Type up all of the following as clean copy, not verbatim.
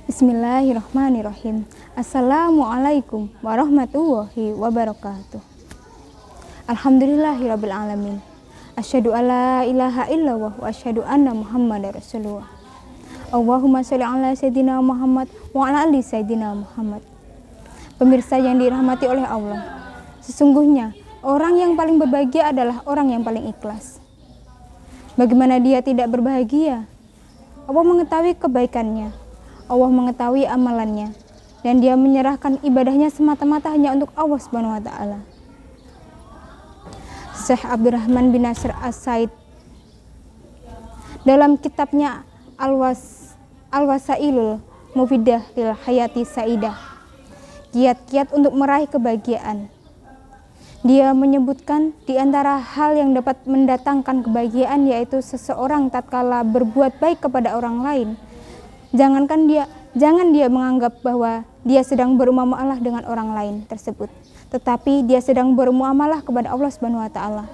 Bismillahirrahmanirrahim. Assalamualaikum warahmatullahi wabarakatuh. Alhamdulillahirabbil alamin. Asyhadu alla ilaha illallah wa asyhadu anna Muhammadar Rasulullah. Allahumma sholli ala sayyidina Muhammad wa ala ali sayyidina Muhammad. Pemirsa yang dirahmati oleh Allah, sesungguhnya orang yang paling berbahagia adalah orang yang paling ikhlas. Bagaimana dia tidak berbahagia? Allah mengetahui kebaikannya, Allah mengetahui amalannya, dan dia menyerahkan ibadahnya semata-mata hanya untuk Allah Subhanahu wa taala. Syekh Abdurrahman bin Nasir As-Said dalam kitabnya Al-Wasailul Mufidah lil Hayati Saidah, kiat-kiat untuk meraih kebahagiaan, dia menyebutkan di antara hal yang dapat mendatangkan kebahagiaan yaitu seseorang tatkala berbuat baik kepada orang lain. Jangan dia menganggap bahwa dia sedang bermuamalah dengan orang lain tersebut, tetapi dia sedang bermuamalah kepada Allah Subhanahu wa taala.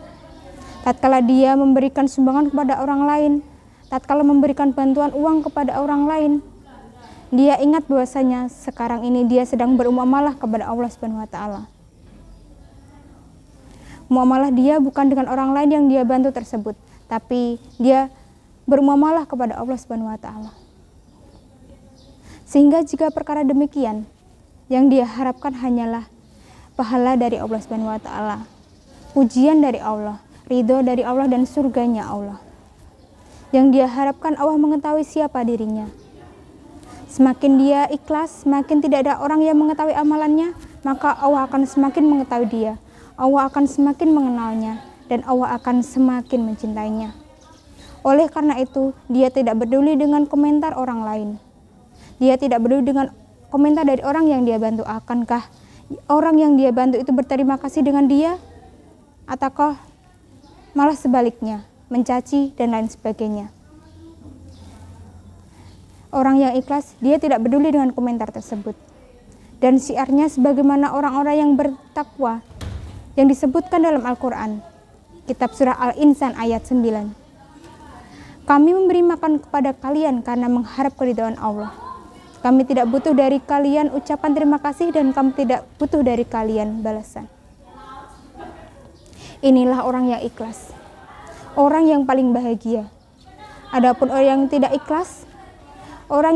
Tatkala dia memberikan sumbangan kepada orang lain, tatkala memberikan bantuan uang kepada orang lain, dia ingat bahwasanya sekarang ini dia sedang bermuamalah kepada Allah Subhanahu wa taala. Muamalah dia bukan dengan orang lain yang dia bantu tersebut, tapi dia bermuamalah kepada Allah Subhanahu wa taala. Sehingga jika perkara demikian, yang dia harapkan hanyalah pahala dari Allah Subhanahu wa taala, pujian dari Allah, ridho dari Allah, dan surganya Allah. Yang dia harapkan Allah mengetahui siapa dirinya. Semakin dia ikhlas, semakin tidak ada orang yang mengetahui amalannya, maka Allah akan semakin mengetahui dia. Allah akan semakin mengenalnya, dan Allah akan semakin mencintainya. Oleh karena itu, dia tidak peduli dengan komentar orang lain. Dia tidak peduli dengan komentar dari orang yang dia bantu. Akankah orang yang dia bantu itu berterima kasih dengan dia? Ataukah malah sebaliknya, mencaci dan lain sebagainya? Orang yang ikhlas, dia tidak peduli dengan komentar tersebut. Dan syiarnya sebagaimana orang-orang yang bertakwa yang disebutkan dalam Al-Quran, kitab surah Al-Insan ayat 9. Kami memberi makan kepada kalian karena mengharap keridhaan Allah. Kami tidak butuh dari kalian ucapan terima kasih, dan kami tidak butuh dari kalian balasan. Inilah orang yang ikhlas, orang yang paling bahagia. Adapun orang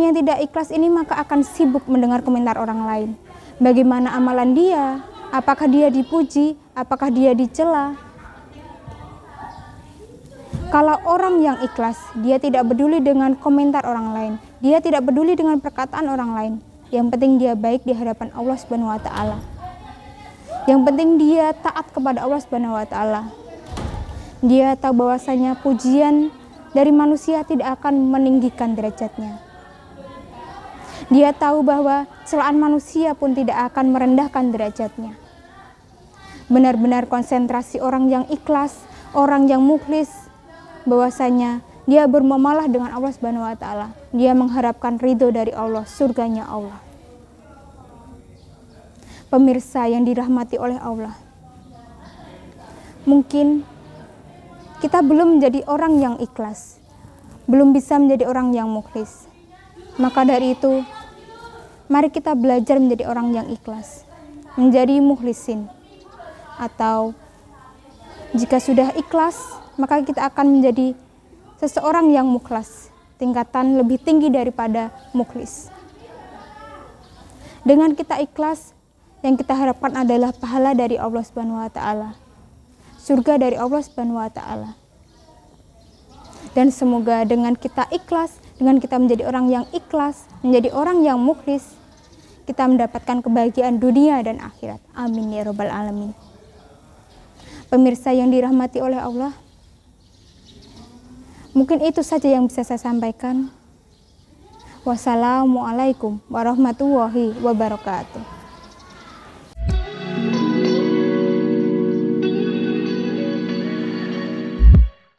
yang tidak ikhlas ini maka akan sibuk mendengar komentar orang lain. Bagaimana amalan dia? Apakah dia dipuji? Apakah dia dicela? Kalau orang yang ikhlas, dia tidak peduli dengan komentar orang lain. Dia tidak peduli dengan perkataan orang lain. Yang penting dia baik di hadapan Allah Subhanahu wa taala. Yang penting dia taat kepada Allah Subhanahu wa taala. Dia tahu bahwasanya pujian dari manusia tidak akan meninggikan derajatnya. Dia tahu bahwa celaan manusia pun tidak akan merendahkan derajatnya. Benar-benar konsentrasi orang yang ikhlas, orang yang mukhlis, bahwasanya dia bermuamalah dengan Allah Subhanahu wa taala. Dia mengharapkan ridho dari Allah, surganya Allah. Pemirsa yang dirahmati oleh Allah, mungkin kita belum menjadi orang yang ikhlas, belum bisa menjadi orang yang mukhlis. Maka dari itu, mari kita belajar menjadi orang yang ikhlas, menjadi mukhlisin. Atau jika sudah ikhlas, maka kita akan menjadi seseorang yang mukhlas, tingkatan lebih tinggi daripada mukhlis. Dengan kita ikhlas, yang kita harapkan adalah pahala dari Allah Subhanahu wa taala, surga dari Allah Subhanahu wa taala. Dan semoga dengan kita ikhlas, dengan kita menjadi orang yang ikhlas, menjadi orang yang mukhlis, kita mendapatkan kebahagiaan dunia dan akhirat. Amin ya rabbal alamin. Pemirsa yang dirahmati oleh Allah, mungkin itu saja yang bisa saya sampaikan. Wassalamualaikum warahmatullahi wabarakatuh.